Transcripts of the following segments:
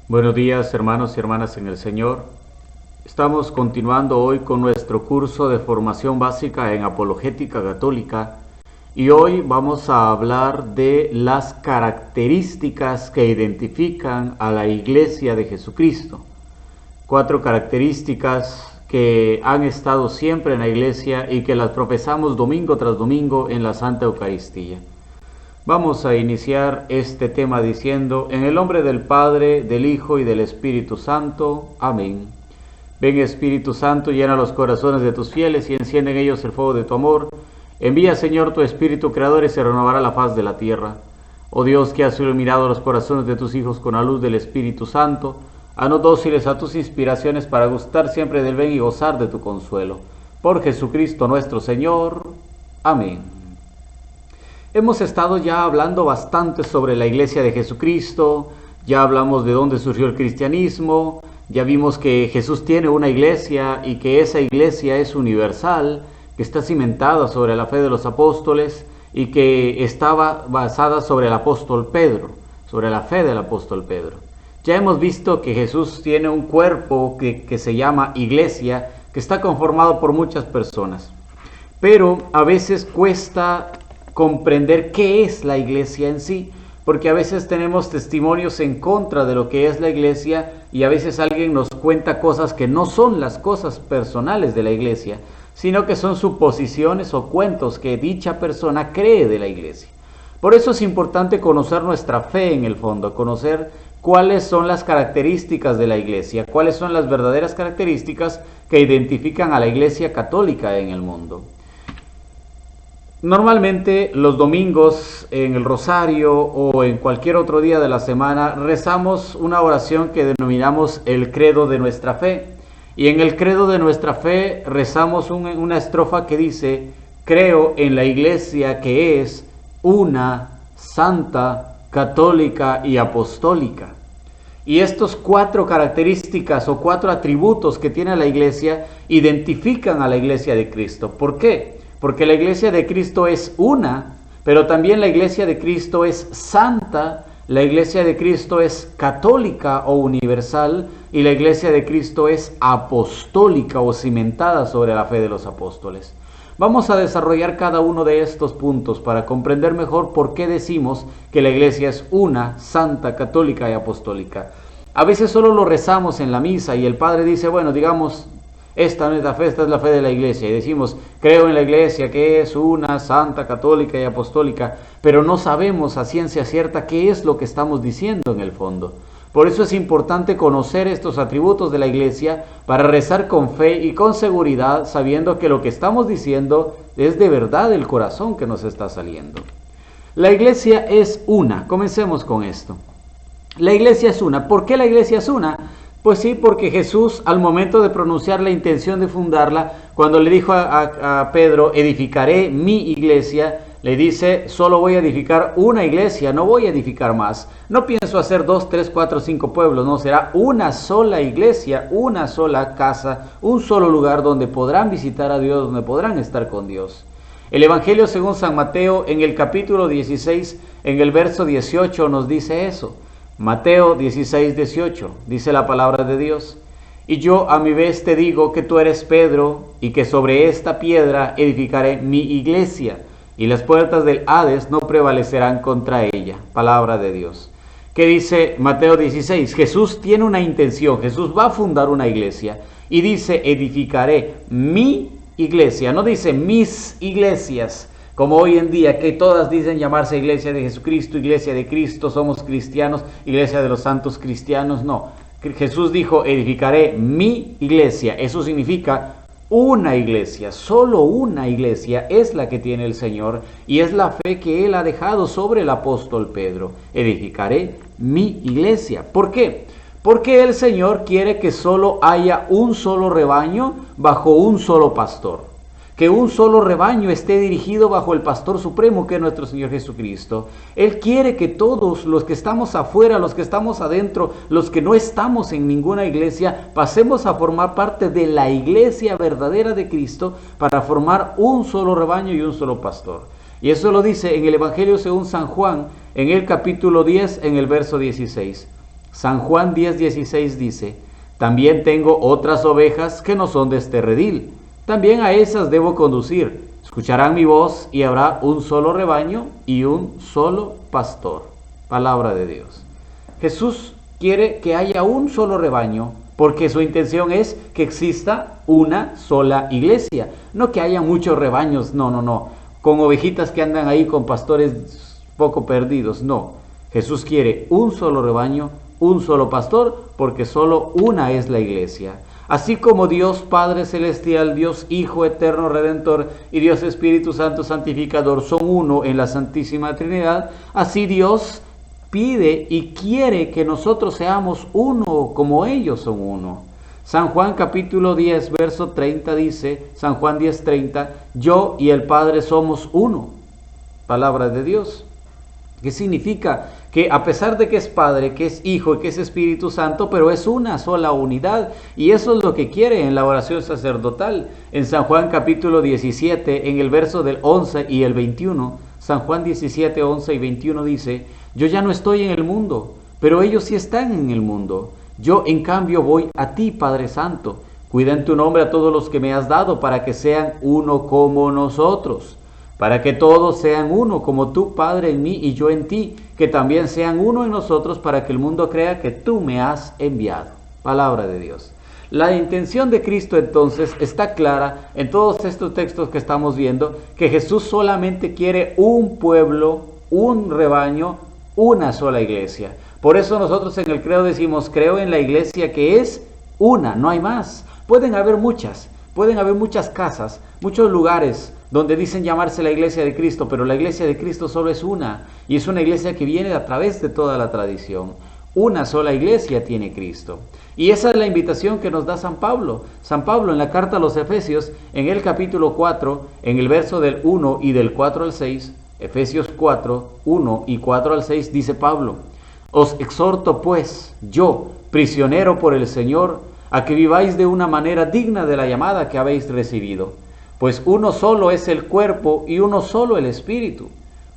Buenos días, hermanos y hermanas en el Señor. Estamos continuando hoy con nuestro curso de formación básica en apologética católica y hoy vamos a hablar de las características que identifican a la Iglesia de Jesucristo. 4 características que han estado siempre en la Iglesia y que las profesamos domingo tras domingo en la Santa Eucaristía. Vamos a iniciar este tema diciendo: en el nombre del Padre, del Hijo y del Espíritu Santo. Amén. Ven, Espíritu Santo, llena los corazones de tus fieles y enciende en ellos el fuego de tu amor. Envía, Señor, tu Espíritu Creador y se renovará la faz de la tierra. Oh Dios, que has iluminado los corazones de tus hijos con la luz del Espíritu Santo, haznos dóciles a tus inspiraciones para gustar siempre del bien y gozar de tu consuelo. Por Jesucristo nuestro Señor. Amén. Hemos estado ya hablando bastante sobre la Iglesia de Jesucristo, ya hablamos de dónde surgió el cristianismo, ya vimos que Jesús tiene una iglesia y que esa iglesia es universal, que está cimentada sobre la fe de los apóstoles y que estaba basada sobre el apóstol Pedro, sobre la fe del apóstol Pedro. Ya hemos visto que Jesús tiene un cuerpo que se llama iglesia, que está conformado por muchas personas, pero a veces cuesta comprender qué es la iglesia en sí, porque a veces tenemos testimonios en contra de lo que es la iglesia y a veces alguien nos cuenta cosas que no son las cosas personales de la iglesia, sino que son suposiciones o cuentos que dicha persona cree de la iglesia. Por eso es importante conocer nuestra fe en el fondo, conocer cuáles son las características de la iglesia, cuáles son las verdaderas características que identifican a la iglesia católica en el mundo. Normalmente los domingos en el rosario o en cualquier otro día de la semana rezamos una oración que denominamos el credo de nuestra fe. Y en el credo de nuestra fe rezamos una estrofa que dice: creo en la iglesia que es una, santa, católica y apostólica. Y estos 4 características o 4 atributos que tiene la iglesia identifican a la iglesia de Cristo. ¿Por qué? Porque la iglesia de Cristo es una, pero también la iglesia de Cristo es santa, la iglesia de Cristo es católica o universal, y la iglesia de Cristo es apostólica o cimentada sobre la fe de los apóstoles. Vamos a desarrollar cada uno de estos puntos para comprender mejor por qué decimos que la iglesia es una, santa, católica y apostólica. A veces solo lo rezamos en la misa y el padre dice, bueno, digamos, esta no es la fe, esta es la fe de la iglesia. Y decimos, creo en la iglesia que es una, santa, católica y apostólica, pero no sabemos a ciencia cierta qué es lo que estamos diciendo en el fondo. Por eso es importante conocer estos atributos de la iglesia para rezar con fe y con seguridad, sabiendo que lo que estamos diciendo es de verdad el corazón que nos está saliendo. La iglesia es una. Comencemos con esto. La iglesia es una. ¿Por qué la iglesia es una? Pues sí, porque Jesús, al momento de pronunciar la intención de fundarla, cuando le dijo a Pedro, edificaré mi iglesia, le dice, solo voy a edificar una iglesia, no voy a edificar más. No pienso hacer 2, 3, 4, 5 pueblos, no, será una sola iglesia, una sola casa, un solo lugar donde podrán visitar a Dios, donde podrán estar con Dios. El Evangelio según San Mateo, en el capítulo 16, en el verso 18, nos dice eso. Mateo 16, 18, dice la palabra de Dios: y yo a mi vez te digo que tú eres Pedro, y que sobre esta piedra edificaré mi iglesia, y las puertas del Hades no prevalecerán contra ella. Palabra de Dios. ¿Qué dice Mateo 16? Jesús tiene una intención, Jesús va a fundar una iglesia, y dice, edificaré mi iglesia, no dice mis iglesias, como hoy en día, que todas dicen llamarse iglesia de Jesucristo, iglesia de Cristo, somos cristianos, iglesia de los santos cristianos. No, Jesús dijo, edificaré mi iglesia. Eso significa una iglesia, solo una iglesia es la que tiene el Señor y es la fe que Él ha dejado sobre el apóstol Pedro. Edificaré mi iglesia. ¿Por qué? Porque el Señor quiere que solo haya un solo rebaño bajo un solo pastor. Que un solo rebaño esté dirigido bajo el pastor supremo que es nuestro Señor Jesucristo. Él quiere que todos los que estamos afuera, los que estamos adentro, los que no estamos en ninguna iglesia, pasemos a formar parte de la iglesia verdadera de Cristo para formar un solo rebaño y un solo pastor. Y eso lo dice en el Evangelio según San Juan, en el capítulo 10, en el verso 16. San Juan 10:16 dice: también tengo otras ovejas que no son de este redil. También a esas debo conducir. Escucharán mi voz y habrá un solo rebaño y un solo pastor. Palabra de Dios. Jesús quiere que haya un solo rebaño porque su intención es que exista una sola iglesia. No que haya muchos rebaños, no. Con ovejitas que andan ahí con pastores poco perdidos, no. Jesús quiere un solo rebaño, un solo pastor, porque solo una es la iglesia. Así como Dios Padre Celestial, Dios Hijo Eterno Redentor y Dios Espíritu Santo Santificador son uno en la Santísima Trinidad, así Dios pide y quiere que nosotros seamos uno como ellos son uno. San Juan capítulo 10, verso 30 dice, San Juan 10:30, yo y el Padre somos uno. Palabra de Dios. ¿Qué significa? Que a pesar de que es Padre, que es Hijo y que es Espíritu Santo, pero es una sola unidad. Y eso es lo que quiere en la oración sacerdotal. En San Juan capítulo 17, en el verso del 11 y el 21, San Juan 17, 11 y 21 dice, yo ya no estoy en el mundo, pero ellos sí están en el mundo. Yo en cambio voy a ti, Padre Santo. Cuida en tu nombre a todos los que me has dado para que sean uno como nosotros. Para que todos sean uno, como tú, Padre, en mí y yo en ti, que también sean uno en nosotros, para que el mundo crea que tú me has enviado. Palabra de Dios. La intención de Cristo entonces está clara en todos estos textos que estamos viendo, que Jesús solamente quiere un pueblo, un rebaño, una sola iglesia. Por eso nosotros en el credo decimos, creo en la iglesia que es una, no hay más. Pueden haber muchas casas, muchos lugares donde dicen llamarse la iglesia de Cristo, pero la iglesia de Cristo solo es una, y es una iglesia que viene a través de toda la tradición. Una sola iglesia tiene Cristo. Y esa es la invitación que nos da San Pablo. San Pablo en la carta a los Efesios, en el capítulo 4, en el verso del 1 y del 4 al 6, Efesios 4, 1 y 4 al 6, dice Pablo, os exhorto pues, yo, prisionero por el Señor, a que viváis de una manera digna de la llamada que habéis recibido. Pues uno solo es el cuerpo y uno solo el espíritu,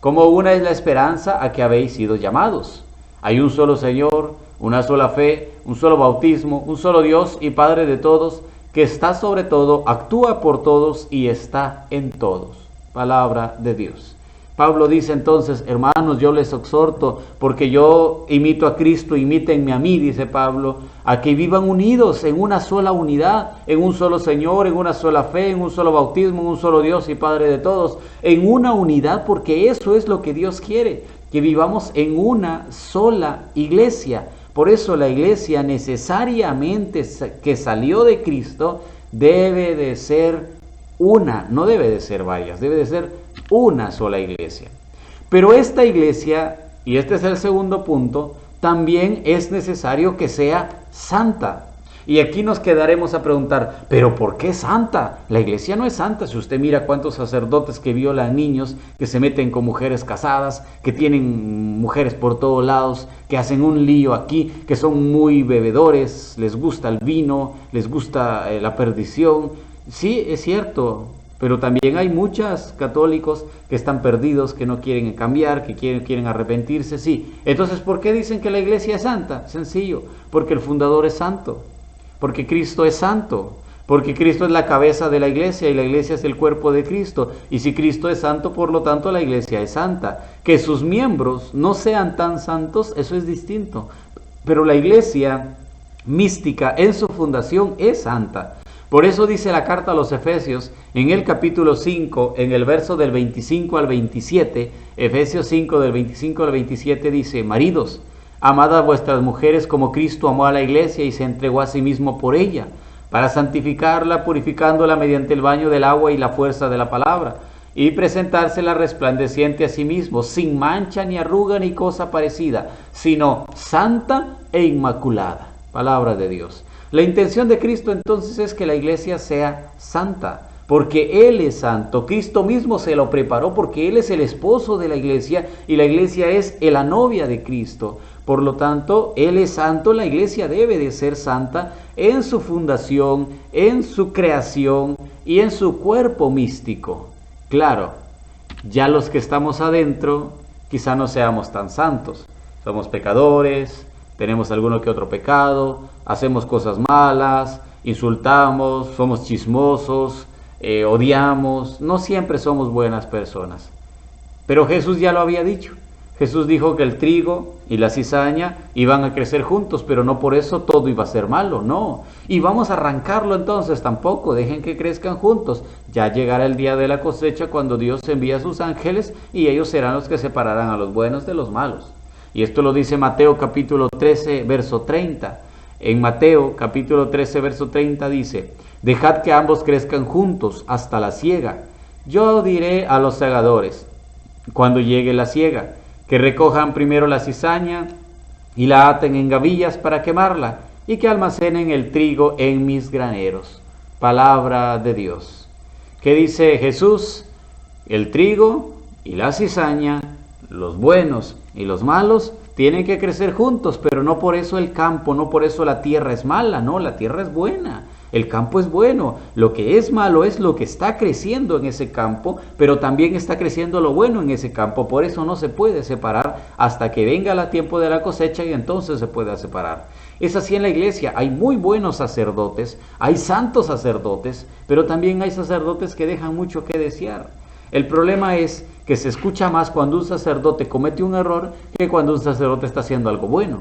como una es la esperanza a que habéis sido llamados. Hay un solo Señor, una sola fe, un solo bautismo, un solo Dios y Padre de todos, que está sobre todo, actúa por todos y está en todos. Palabra de Dios. Pablo dice entonces, hermanos, yo les exhorto, porque yo imito a Cristo, imítenme a mí, dice Pablo, a que vivan unidos en una sola unidad, en un solo Señor, en una sola fe, en un solo bautismo, en un solo Dios y Padre de todos, en una unidad, porque eso es lo que Dios quiere, que vivamos en una sola iglesia. Por eso la iglesia necesariamente que salió de Cristo debe de ser una, no debe de ser varias, debe de ser una sola iglesia. Pero esta iglesia, y este es el segundo punto, también es necesario que sea santa. Y aquí nos quedaremos a preguntar, ¿pero por qué santa? La iglesia no es santa. Si usted mira cuántos sacerdotes que violan niños, que se meten con mujeres casadas, que tienen mujeres por todos lados, que hacen un lío aquí, que son muy bebedores, les gusta el vino, les gusta la perdición. Sí, es cierto, pero también hay muchos católicos que están perdidos, que no quieren cambiar, que quieren arrepentirse, sí. Entonces, ¿por qué dicen que la iglesia es santa? Sencillo, porque el fundador es santo, porque Cristo es santo, porque Cristo es la cabeza de la iglesia y la iglesia es el cuerpo de Cristo. Y si Cristo es santo, por lo tanto la iglesia es santa. Que sus miembros no sean tan santos, eso es distinto. Pero la iglesia mística en su fundación es santa. Por eso dice la carta a los Efesios, en el capítulo 5, en el verso del 25 al 27, Efesios 5 del 25 al 27 dice, maridos, amad a vuestras mujeres como Cristo amó a la iglesia y se entregó a sí mismo por ella, para santificarla, purificándola mediante el baño del agua y la fuerza de la palabra, y presentársela resplandeciente a sí mismo, sin mancha ni arruga ni cosa parecida, sino santa e inmaculada. Palabra de Dios. La intención de Cristo entonces es que la iglesia sea santa, porque Él es santo. Cristo mismo se lo preparó porque Él es el esposo de la iglesia y la iglesia es la novia de Cristo. Por lo tanto, Él es santo, la iglesia debe de ser santa en su fundación, en su creación y en su cuerpo místico. Claro, ya los que estamos adentro quizá no seamos tan santos. Somos pecadores, tenemos alguno que otro pecado, hacemos cosas malas, insultamos, somos chismosos, odiamos, no siempre somos buenas personas. Pero Jesús ya lo había dicho. Jesús dijo que el trigo y la cizaña iban a crecer juntos, pero no por eso todo iba a ser malo, no. Y vamos a arrancarlo entonces tampoco, dejen que crezcan juntos. Ya llegará el día de la cosecha cuando Dios envía a sus ángeles y ellos serán los que separarán a los buenos de los malos. Y esto lo dice Mateo capítulo 13, verso 30. En Mateo capítulo 13, verso 30 dice: dejad que ambos crezcan juntos hasta la siega. Yo diré a los segadores, cuando llegue la siega, que recojan primero la cizaña y la aten en gavillas para quemarla, y que almacenen el trigo en mis graneros. Palabra de Dios. ¿Qué dice Jesús? El trigo y la cizaña, los buenos y los malos, tienen que crecer juntos, pero no por eso el campo, no por eso la tierra es mala, no, la tierra es buena. El campo es bueno, lo que es malo es lo que está creciendo en ese campo, pero también está creciendo lo bueno en ese campo, por eso no se puede separar hasta que venga el tiempo de la cosecha y entonces se pueda separar. Es así en la iglesia, hay muy buenos sacerdotes, hay santos sacerdotes, pero también hay sacerdotes que dejan mucho que desear. El problema es que se escucha más cuando un sacerdote comete un error que cuando un sacerdote está haciendo algo bueno.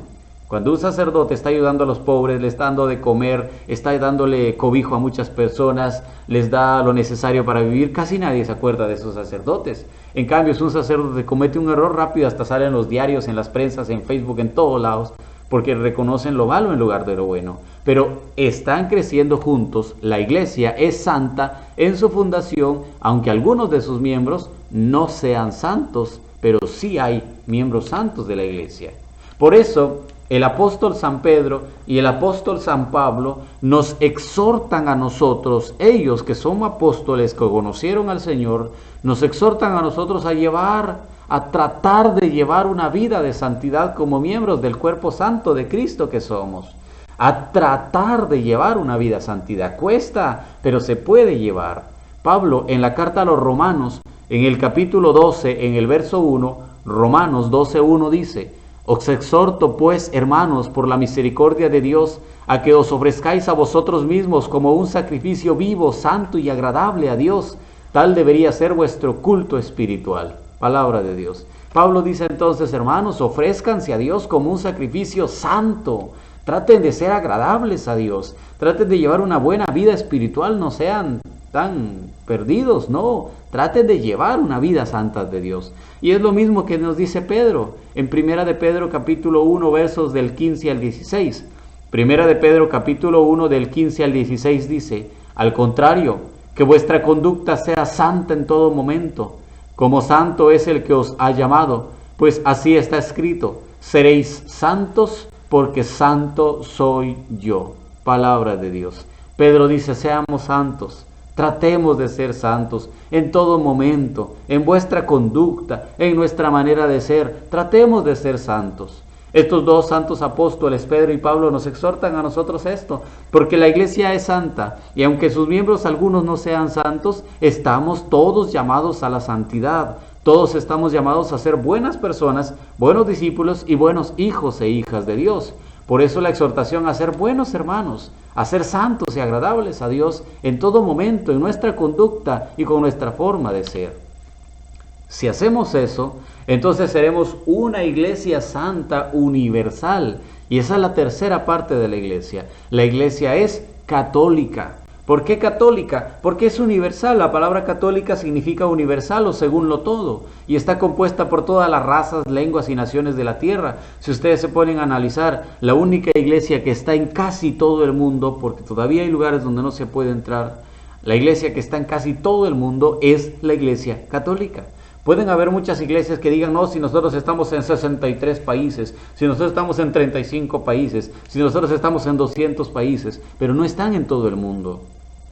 Cuando un sacerdote está ayudando a los pobres, le está dando de comer, está dándole cobijo a muchas personas, les da lo necesario para vivir, casi nadie se acuerda de esos sacerdotes. En cambio, si un sacerdote comete un error, rápido hasta sale en los diarios, en las prensas, en Facebook, en todos lados, porque reconocen lo malo en lugar de lo bueno. Pero están creciendo juntos, la iglesia es santa en su fundación, aunque algunos de sus miembros no sean santos, pero sí hay miembros santos de la iglesia. Por eso, el apóstol San Pedro y el apóstol San Pablo nos exhortan a nosotros, ellos que son apóstoles que conocieron al Señor, nos exhortan a nosotros a tratar de llevar una vida de santidad como miembros del cuerpo santo de Cristo que somos. A tratar de llevar una vida de santidad. Cuesta, pero se puede llevar. Pablo en la carta a los Romanos, en el capítulo 12, en el verso 1, Romanos 12:1 dice: os exhorto pues, hermanos, por la misericordia de Dios, a que os ofrezcáis a vosotros mismos como un sacrificio vivo, santo y agradable a Dios. Tal debería ser vuestro culto espiritual. Palabra de Dios. Pablo dice entonces, hermanos, ofrézcanse a Dios como un sacrificio santo. Traten de ser agradables a Dios. Traten de llevar una buena vida espiritual, no sean tan perdidos, no. Traten de llevar una vida santa de Dios. Y es lo mismo que nos dice Pedro en Primera de Pedro capítulo 1 versos del 15 al 16. Primera de Pedro capítulo 1 del 15 al 16 dice: al contrario, que vuestra conducta sea santa en todo momento, como santo es el que os ha llamado, pues así está escrito: seréis santos porque santo soy yo. Palabra de Dios. Pedro dice: seamos santos. Tratemos de ser santos en todo momento, en vuestra conducta, en nuestra manera de ser. Tratemos de ser santos. Estos dos santos apóstoles, Pedro y Pablo, nos exhortan a nosotros esto, porque la iglesia es santa, y aunque sus miembros algunos no sean santos, estamos todos llamados a la santidad. Todos estamos llamados a ser buenas personas, buenos discípulos y buenos hijos e hijas de Dios. Por eso la exhortación a ser buenos hermanos, a ser santos y agradables a Dios en todo momento, en nuestra conducta y con nuestra forma de ser. Si hacemos eso, entonces seremos una iglesia santa universal. Y esa es la tercera parte de la iglesia. La iglesia es católica. ¿Por qué católica? Porque es universal. La palabra católica significa universal o según lo todo. Y está compuesta por todas las razas, lenguas y naciones de la tierra. Si ustedes se ponen a analizar, la única iglesia que está en casi todo el mundo, porque todavía hay lugares donde no se puede entrar, la iglesia que está en casi todo el mundo es la iglesia católica. Pueden haber muchas iglesias que digan, no, si nosotros estamos en 63 países, si nosotros estamos en 35 países, si nosotros estamos en 200 países, pero no están en todo el mundo.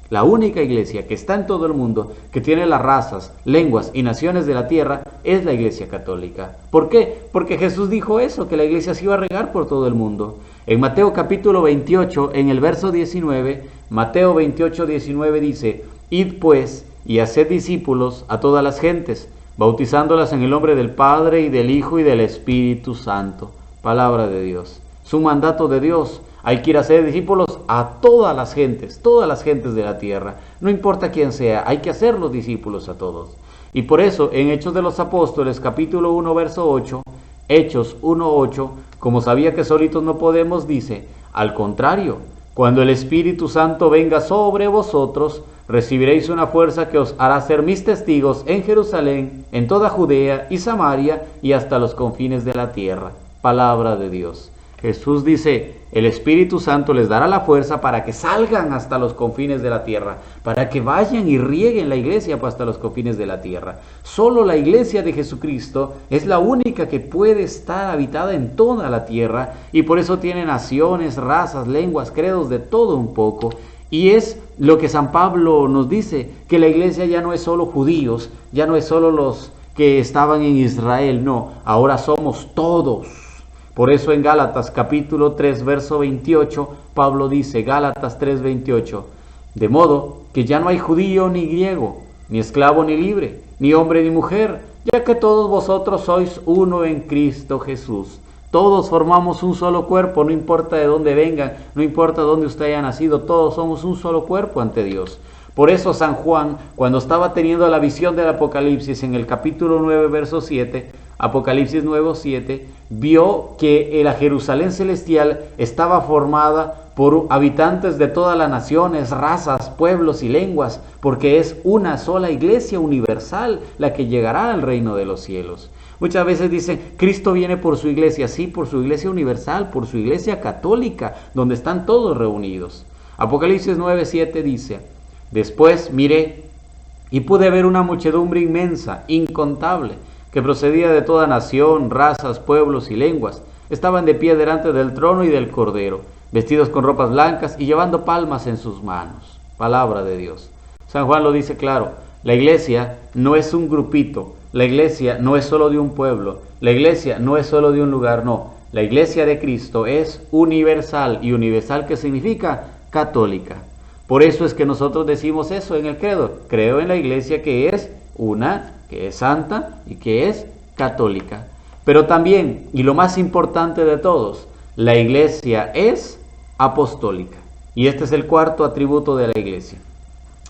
La única iglesia que está en todo el mundo, que tiene las razas, lenguas y naciones de la tierra, es la iglesia católica. ¿Por qué? Porque Jesús dijo eso, que la iglesia se iba a regar por todo el mundo. En Mateo capítulo 28, en el verso 19, Mateo 28, 19 dice: id pues y haced discípulos a todas las gentes, bautizándolas en el nombre del Padre y del Hijo y del Espíritu Santo. Palabra de Dios. Es un mandato de Dios. Hay que ir a hacer discípulos a todas las gentes de la tierra. No importa quién sea, hay que hacer los discípulos a todos. Y por eso, en Hechos de los Apóstoles, capítulo 1, verso 8, Hechos 1:8, como sabía que solitos no podemos, dice: al contrario, cuando el Espíritu Santo venga sobre vosotros, recibiréis una fuerza que os hará ser mis testigos en Jerusalén, en toda Judea y Samaria y hasta los confines de la tierra. Palabra de Dios. Jesús dice, el Espíritu Santo les dará la fuerza para que salgan hasta los confines de la tierra, para que vayan y rieguen la iglesia hasta los confines de la tierra. Solo la iglesia de Jesucristo es la única que puede estar habitada en toda la tierra, y por eso tiene naciones, razas, lenguas, credos, de todo un poco. Y es lo que San Pablo nos dice, que la iglesia ya no es solo judíos, ya no es solo los que estaban en Israel, no, ahora somos todos. Por eso en Gálatas capítulo 3, verso 28, Pablo dice, Gálatas 3:28, de modo que ya no hay judío ni griego, ni esclavo ni libre, ni hombre ni mujer, ya que todos vosotros sois uno en Cristo Jesús. Todos formamos un solo cuerpo, no importa de dónde vengan, no importa dónde usted haya nacido, todos somos un solo cuerpo ante Dios. Por eso San Juan, cuando estaba teniendo la visión del Apocalipsis en el capítulo 9, verso 7, Apocalipsis 9:7, vio que la Jerusalén celestial estaba formada por habitantes de todas las naciones, razas, pueblos y lenguas, porque es una sola iglesia universal la que llegará al reino de los cielos. Muchas veces dicen, Cristo viene por su iglesia, sí, por su iglesia universal, por su iglesia católica, donde están todos reunidos. Apocalipsis 9:7 dice, después miré y pude ver una muchedumbre inmensa, incontable, que procedía de toda nación, razas, pueblos y lenguas. Estaban de pie delante del trono y del Cordero, vestidos con ropas blancas y llevando palmas en sus manos. Palabra de Dios. San Juan lo dice claro, la iglesia no es un grupito, la iglesia no es solo de un pueblo, la iglesia no es solo de un lugar, no. La iglesia de Cristo es universal, y universal, ¿qué significa? Católica. Por eso es que nosotros decimos eso en el credo, creo en la iglesia que es una, que es santa y que es católica. Pero también, y lo más importante de todos, la iglesia es apostólica. Y este es el cuarto atributo de la iglesia.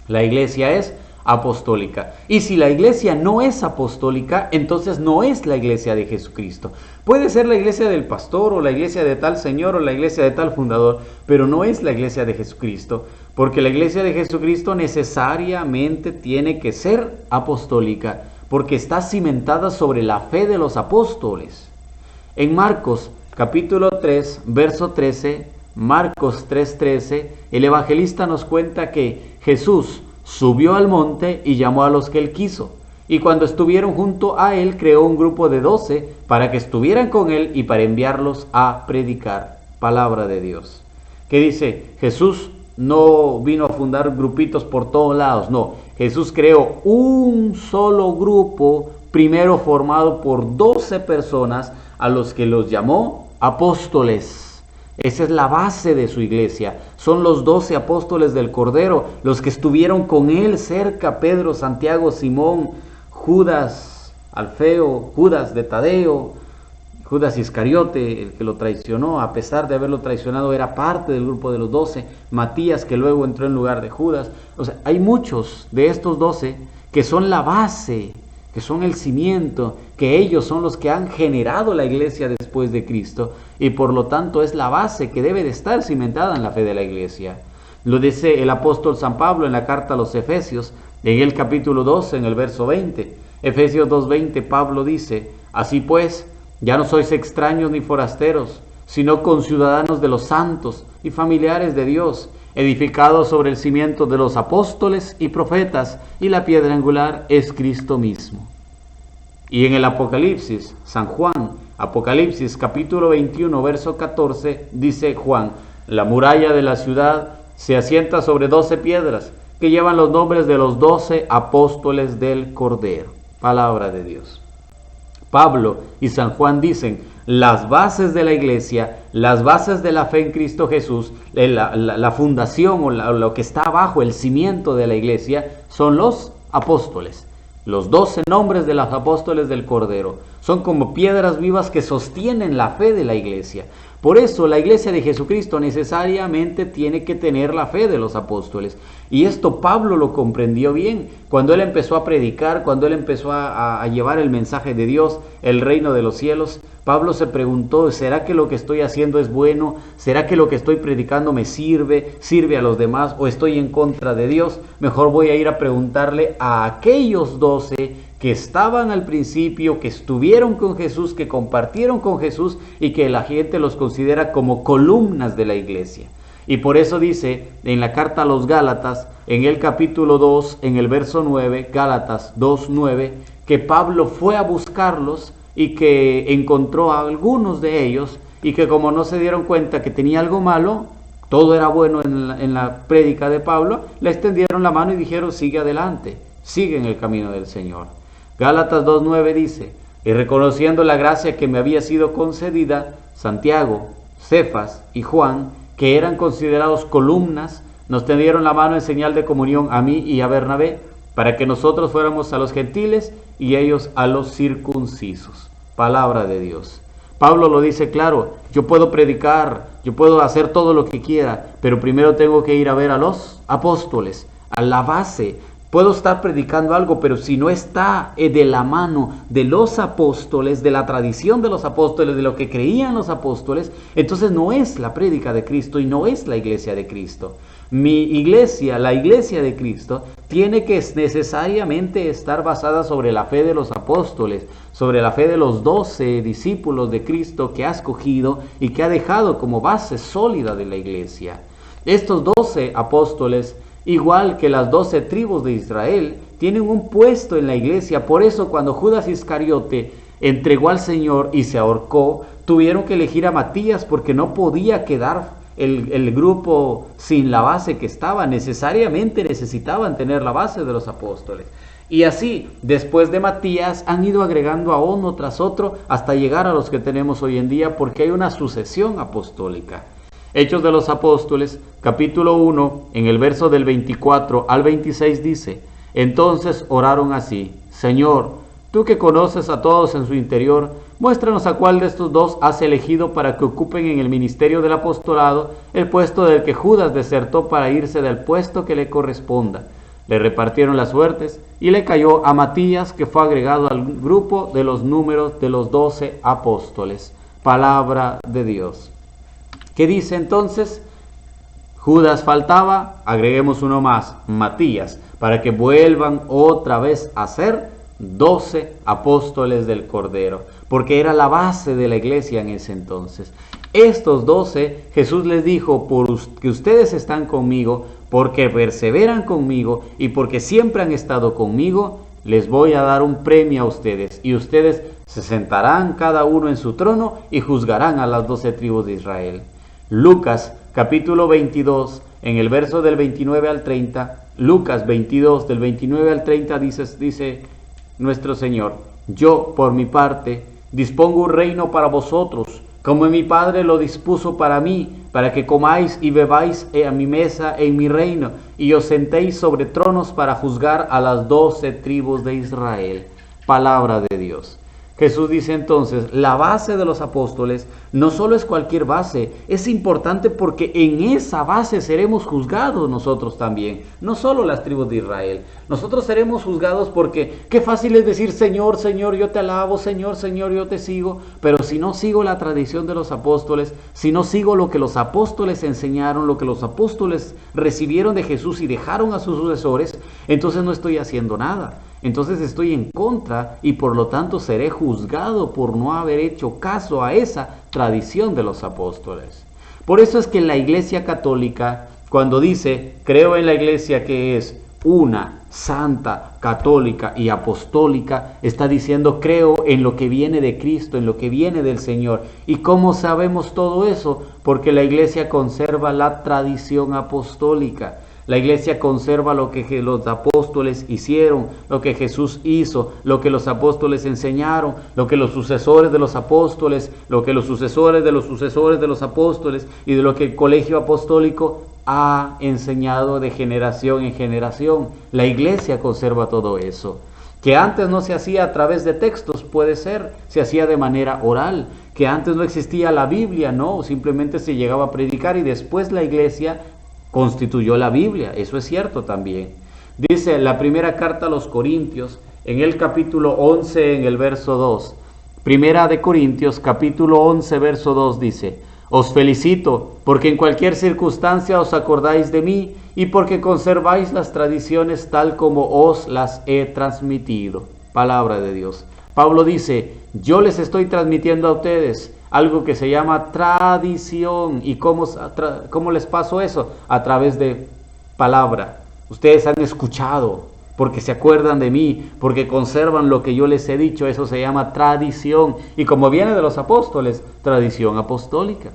La iglesia es apostólica. Y si la iglesia no es apostólica, entonces no es la iglesia de Jesucristo. Puede ser la iglesia del pastor o la iglesia de tal señor o la iglesia de tal fundador, pero no es la iglesia de Jesucristo, porque la iglesia de Jesucristo necesariamente tiene que ser apostólica, porque está cimentada sobre la fe de los apóstoles. En Marcos capítulo 3, verso 13, Marcos 3:13, el evangelista nos cuenta que Jesús subió al monte y llamó a los que él quiso. Y cuando estuvieron junto a él, creó un grupo de 12 para que estuvieran con él y para enviarlos a predicar. Palabra de Dios. ¿Qué dice? Jesús no vino a fundar grupitos por todos lados, no. Jesús creó un solo grupo, primero formado por 12 personas, a los que los llamó apóstoles. Esa es la base de su iglesia. Son los 12 apóstoles del Cordero, los que estuvieron con él cerca: Pedro, Santiago, Simón, Judas, Alfeo, Judas de Tadeo, Judas Iscariote, el que lo traicionó. A pesar de haberlo traicionado, era parte del grupo de los 12. Matías, que luego entró en lugar de Judas. O sea, hay muchos de estos 12 que son la base, que son el cimiento, que ellos son los que han generado la iglesia después de Cristo, y por lo tanto es la base que debe de estar cimentada en la fe de la iglesia. Lo dice el apóstol San Pablo en la carta a los Efesios, en el capítulo 12, en el verso 20. Efesios 2:20, Pablo dice, así pues, ya no sois extraños ni forasteros, sino conciudadanos de los santos y familiares de Dios, edificados sobre el cimiento de los apóstoles y profetas, y la piedra angular es Cristo mismo. Y en el Apocalipsis, San Juan, Apocalipsis capítulo 21, verso 14, dice Juan, la muralla de la ciudad se asienta sobre 12 piedras, que llevan los nombres de los 12 apóstoles del Cordero. Palabra de Dios. Pablo y San Juan dicen, las bases de la iglesia, las bases de la fe en Cristo Jesús, la fundación o lo que está abajo, el cimiento de la iglesia, son los apóstoles. Los 12 nombres de los apóstoles del Cordero son como piedras vivas que sostienen la fe de la iglesia. Por eso la iglesia de Jesucristo necesariamente tiene que tener la fe de los apóstoles. Y esto Pablo lo comprendió bien cuando él empezó a predicar, cuando él empezó a llevar el mensaje de Dios, el reino de los cielos. Pablo se preguntó, ¿será que lo que estoy haciendo es bueno? ¿Será que lo que estoy predicando me sirve a los demás o estoy en contra de Dios? Mejor voy a ir a preguntarle a aquellos 12 que estaban al principio, que estuvieron con Jesús, que compartieron con Jesús y que la gente los considera como columnas de la iglesia. Y por eso dice en la carta a los Gálatas, en el capítulo 2, en el verso 9, Gálatas 2:9, que Pablo fue a buscarlos y que encontró a algunos de ellos y que como no se dieron cuenta que tenía algo malo, todo era bueno en la prédica de Pablo, le extendieron la mano y dijeron, sigue adelante, sigue en el camino del Señor. Gálatas 2:9 dice, y reconociendo la gracia que me había sido concedida, Santiago, Cefas y Juan, que eran considerados columnas, nos tendieron la mano en señal de comunión a mí y a Bernabé, para que nosotros fuéramos a los gentiles y ellos a los circuncisos. Palabra de Dios. Pablo lo dice claro, yo puedo predicar, yo puedo hacer todo lo que quiera, pero primero tengo que ir a ver a los apóstoles, a la base. Puedo estar predicando algo, pero si no está de la mano de los apóstoles, de la tradición de los apóstoles, de lo que creían los apóstoles, entonces no es la prédica de Cristo y no es la iglesia de Cristo. Mi iglesia, la iglesia de Cristo, tiene que necesariamente estar basada sobre la fe de los apóstoles, sobre la fe de los 12 discípulos de Cristo que ha escogido y que ha dejado como base sólida de la iglesia. Estos 12 apóstoles, igual que las 12 tribus de Israel, tienen un puesto en la iglesia. Por eso cuando Judas Iscariote entregó al Señor y se ahorcó, tuvieron que elegir a Matías porque no podía quedar el grupo sin la base que estaba. Necesariamente necesitaban tener la base de los apóstoles. Y así, después de Matías, han ido agregando a uno tras otro hasta llegar a los que tenemos hoy en día, porque hay una sucesión apostólica. Hechos de los Apóstoles, capítulo 1, en el verso del 24 al 26 dice, entonces oraron así, Señor, tú que conoces a todos en su interior, muéstranos a cuál de estos dos has elegido para que ocupen en el ministerio del apostolado el puesto del que Judas desertó para irse del puesto que le corresponda. Le repartieron las suertes y le cayó a Matías, que fue agregado al grupo de los números de los 12 apóstoles. Palabra de Dios. ¿Qué dice entonces? Judas faltaba, agreguemos uno más, Matías, para que vuelvan otra vez a ser 12 apóstoles del Cordero, porque era la base de la iglesia en ese entonces. Estos 12, Jesús les dijo, porque ustedes están conmigo, porque perseveran conmigo y porque siempre han estado conmigo, les voy a dar un premio a ustedes, y ustedes se sentarán cada uno en su trono y juzgarán a las 12 tribus de Israel. Lucas capítulo 22, en el verso del 29 al 30, Lucas 22 del 29 al 30 dice nuestro Señor, yo por mi parte dispongo un reino para vosotros, como mi Padre lo dispuso para mí, para que comáis y bebáis a mi mesa en mi reino, y os sentéis sobre tronos para juzgar a las 12 tribus de Israel. Palabra de Dios. Jesús dice entonces, la base de los apóstoles no solo es cualquier base, es importante porque en esa base seremos juzgados nosotros también, no solo las tribus de Israel. Nosotros seremos juzgados porque qué fácil es decir, Señor, Señor, yo te alabo, Señor, Señor, yo te sigo, pero si no sigo la tradición de los apóstoles, si no sigo lo que los apóstoles enseñaron, lo que los apóstoles recibieron de Jesús y dejaron a sus sucesores, entonces no estoy haciendo nada. Entonces estoy en contra y por lo tanto seré juzgado por no haber hecho caso a esa tradición de los apóstoles. Por eso es que la Iglesia Católica, cuando dice, creo en la Iglesia que es una, santa, católica y apostólica, está diciendo, creo en lo que viene de Cristo, en lo que viene del Señor. ¿Y cómo sabemos todo eso? Porque la Iglesia conserva la tradición apostólica. La iglesia conserva lo que los apóstoles hicieron, lo que Jesús hizo, lo que los apóstoles enseñaron, lo que los sucesores de los apóstoles, lo que los sucesores de los sucesores de los apóstoles y de lo que el colegio apostólico ha enseñado de generación en generación. La iglesia conserva todo eso. Que antes no se hacía a través de textos, puede ser, se hacía de manera oral. que antes no existía la Biblia, no, simplemente se llegaba a predicar y después la iglesia constituyó la Biblia. Eso es cierto también. Dice la primera carta a los Corintios, en el capítulo 11, en el verso 2. Primera de Corintios, capítulo 11, verso 2 dice: os felicito, porque en cualquier circunstancia os acordáis de mí y porque conserváis las tradiciones tal como os las he transmitido. Palabra de Dios. Pablo dice: yo les estoy transmitiendo a ustedes algo que se llama tradición. ¿Y cómo les paso eso? A través de palabra. Ustedes han escuchado, porque se acuerdan de mí, porque conservan lo que yo les he dicho. Eso se llama tradición. Y como viene de los apóstoles, tradición apostólica.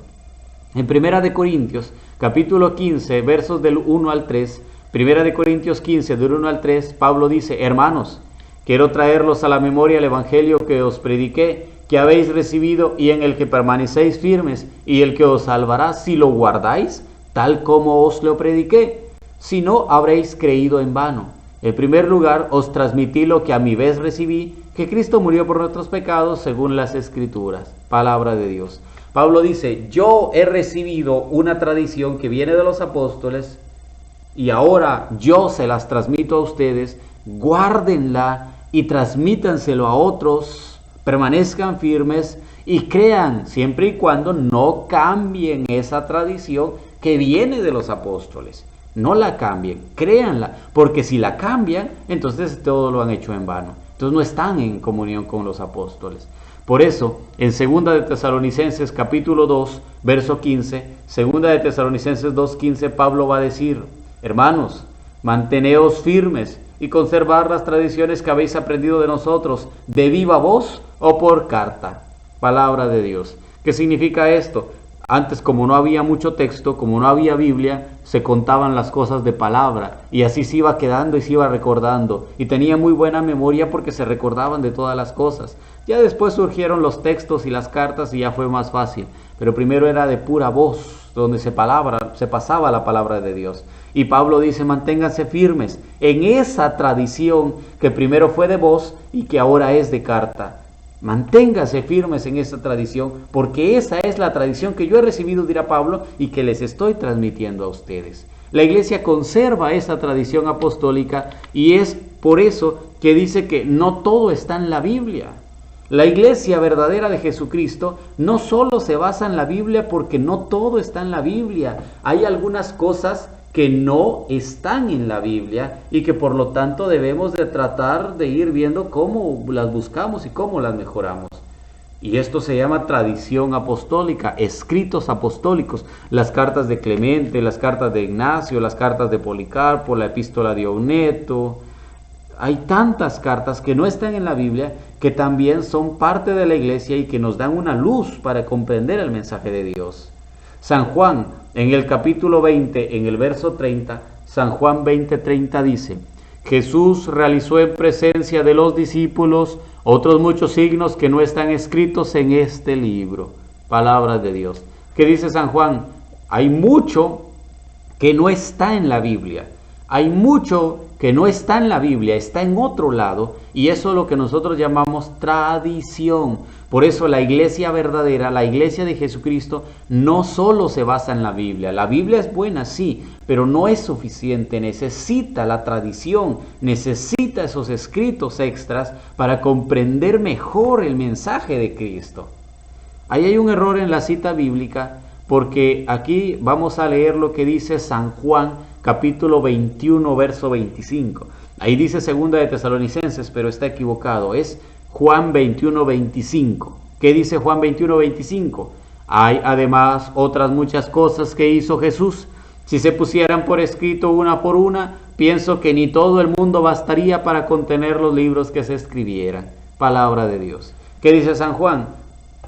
En Primera de Corintios, capítulo 15, versos del 1 al 3, Primera de Corintios 15, del 1 al 3, Pablo dice: hermanos, quiero traerlos a la memoria el evangelio que os prediqué, que habéis recibido y en el que permanecéis firmes, y el que os salvará si lo guardáis, tal como os lo prediqué. Si no, habréis creído en vano. En primer lugar, os transmití lo que a mi vez recibí, que Cristo murió por nuestros pecados según las Escrituras. Palabra de Dios. Pablo dice: yo he recibido una tradición que viene de los apóstoles y ahora yo se las transmito a ustedes. Guárdenla y transmítanselo a otros, permanezcan firmes y crean, siempre y cuando no cambien esa tradición que viene de los apóstoles. No la cambien, créanla, porque si la cambian, entonces todo lo han hecho en vano. Entonces no están en comunión con los apóstoles. Por eso, en 2 de Tesalonicenses capítulo 2, verso 15, 2 de Tesalonicenses 2:15, Pablo va a decir: hermanos, manteneos firmes y conservad las tradiciones que habéis aprendido de nosotros, de viva voz o por carta. Palabra de Dios. ¿Qué significa esto? Antes, como no había mucho texto, como no había Biblia, se contaban las cosas de palabra y así se iba quedando y se iba recordando. Y tenía muy buena memoria porque se recordaban de todas las cosas. Ya después surgieron los textos y las cartas y ya fue más fácil. Pero primero era de pura voz, donde se pasaba la palabra de Dios. Y Pablo dice: manténganse firmes en esa tradición que primero fue de voz y que ahora es de carta. Manténganse firmes en esa tradición, porque esa es la tradición que yo he recibido, dirá Pablo, y que les estoy transmitiendo a ustedes. La iglesia conserva esa tradición apostólica y es por eso que dice que no todo está en la Biblia. La iglesia verdadera de Jesucristo no solo se basa en la Biblia, porque no todo está en la Biblia. Hay algunas cosas que no están en la Biblia y que por lo tanto debemos de tratar de ir viendo cómo las buscamos y cómo las mejoramos. Y esto se llama tradición apostólica, escritos apostólicos, las cartas de Clemente, las cartas de Ignacio, las cartas de Policarpo, la epístola de Oneto. Hay tantas cartas que no están en la Biblia, que también son parte de la iglesia y que nos dan una luz para comprender el mensaje de Dios. San Juan, en el capítulo 20, en el verso 30, San Juan 20:30 dice: Jesús realizó en presencia de los discípulos otros muchos signos que no están escritos en este libro. Palabras de Dios. ¿Qué dice San Juan? Hay mucho que no está en la Biblia. Hay mucho que no está en la Biblia, está en otro lado, y eso es lo que nosotros llamamos tradición. Por eso la iglesia verdadera, la iglesia de Jesucristo, no solo se basa en la Biblia. La Biblia es buena, sí, pero no es suficiente. Necesita la tradición, necesita esos escritos extras para comprender mejor el mensaje de Cristo. Ahí hay un error en la cita bíblica, porque aquí vamos a leer lo que dice San Juan, capítulo 21, verso 25. Ahí dice 2 de Tesalonicenses, pero está equivocado. Es Juan 21, 25. ¿Qué dice Juan 21, 25? Hay además otras muchas cosas que hizo Jesús. Si se pusieran por escrito una por una, pienso que ni todo el mundo bastaría para contener los libros que se escribieran. Palabra de Dios. ¿Qué dice San Juan?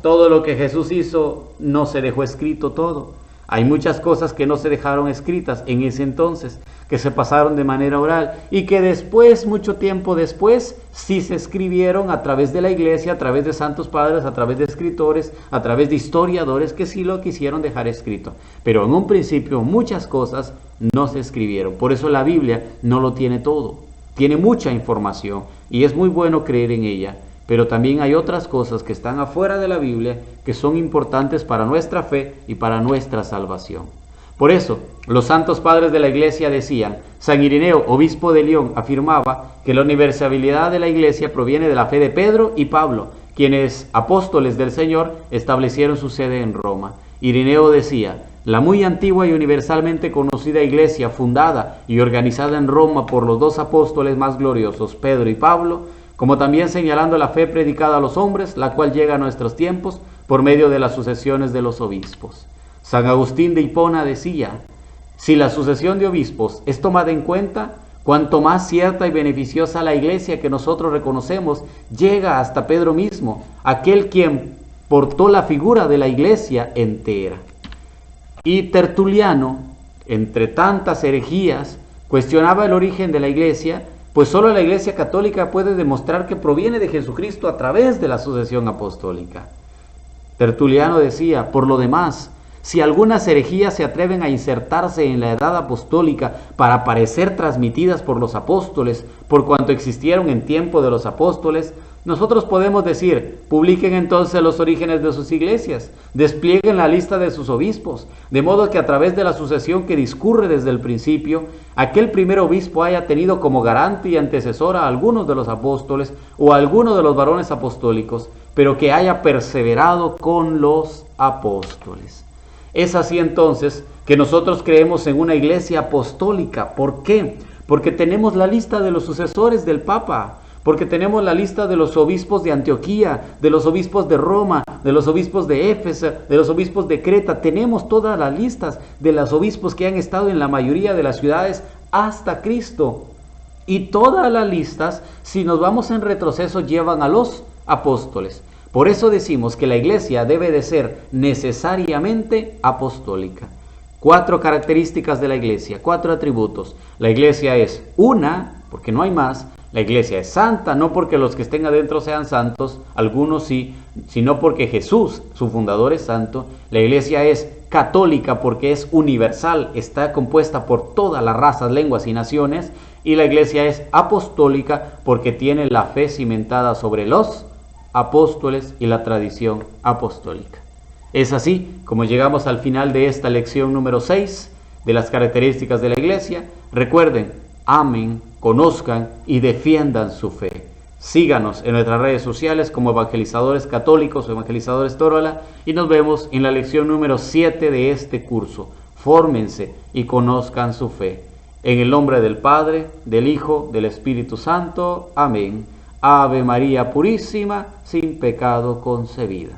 Todo lo que Jesús hizo no se dejó escrito todo. Hay muchas cosas que no se dejaron escritas en ese entonces, que se pasaron de manera oral y que después, mucho tiempo después, sí se escribieron a través de la iglesia, a través de santos padres, a través de escritores, a través de historiadores que sí lo quisieron dejar escrito. Pero en un principio muchas cosas no se escribieron. Por eso la Biblia no lo tiene todo. Tiene mucha información y es muy bueno creer en ella. pero también hay otras cosas que están afuera de la Biblia que son importantes para nuestra fe y para nuestra salvación. Por eso, los santos padres de la Iglesia decían, San Ireneo, obispo de León, afirmaba que la universalidad de la Iglesia proviene de la fe de Pedro y Pablo, quienes, apóstoles del Señor, establecieron su sede en Roma. Ireneo decía, la muy antigua y universalmente conocida Iglesia, fundada y organizada en Roma por los dos apóstoles más gloriosos, Pedro y Pablo, como también señalando la fe predicada a los hombres, la cual llega a nuestros tiempos por medio de las sucesiones de los obispos. San Agustín de Hipona decía, si la sucesión de obispos es tomada en cuenta, cuanto más cierta y beneficiosa la Iglesia que nosotros reconocemos llega hasta Pedro mismo, aquel quien portó la figura de la Iglesia entera. Y Tertuliano, entre tantas herejías, cuestionaba el origen de la Iglesia, pues solo la Iglesia católica puede demostrar que proviene de Jesucristo a través de la sucesión apostólica. Tertuliano decía, por lo demás, si algunas herejías se atreven a insertarse en la edad apostólica para parecer transmitidas por los apóstoles, por cuanto existieron en tiempo de los apóstoles, nosotros podemos decir, publiquen entonces los orígenes de sus iglesias, desplieguen la lista de sus obispos, de modo que a través de la sucesión que discurre desde el principio, aquel primer obispo haya tenido como garante y antecesor a algunos de los apóstoles o a alguno de los varones apostólicos, pero que haya perseverado con los apóstoles. Es así entonces que nosotros creemos en una iglesia apostólica. ¿Por qué? Porque tenemos la lista de los sucesores del Papa, porque tenemos la lista de los obispos de Antioquía, de los obispos de Roma, de los obispos de Éfeso, de los obispos de Creta. Tenemos todas las listas de los obispos que han estado en la mayoría de las ciudades hasta Cristo. Y todas las listas, si nos vamos en retroceso, llevan a los apóstoles. Por eso decimos que la iglesia debe de ser necesariamente apostólica. 4 características de la iglesia, 4 atributos. La iglesia es una, porque no hay más. La iglesia es santa, no porque los que estén adentro sean santos, algunos sí, sino porque Jesús, su fundador, es santo. La iglesia es católica porque es universal, está compuesta por todas las razas, lenguas y naciones. Y la iglesia es apostólica porque tiene la fe cimentada sobre los apóstoles y la tradición apostólica. Es así como llegamos al final de esta lección número 6 de las características de la iglesia. Recuerden, amen, conozcan y defiendan su fe. Síganos en nuestras redes sociales como Evangelizadores Católicos o Evangelizadores Torola y nos vemos en la lección número 7 de este curso. Fórmense y conozcan su fe. En el nombre del Padre, del Hijo, del Espíritu Santo. Amén. Ave María Purísima, sin pecado concebida.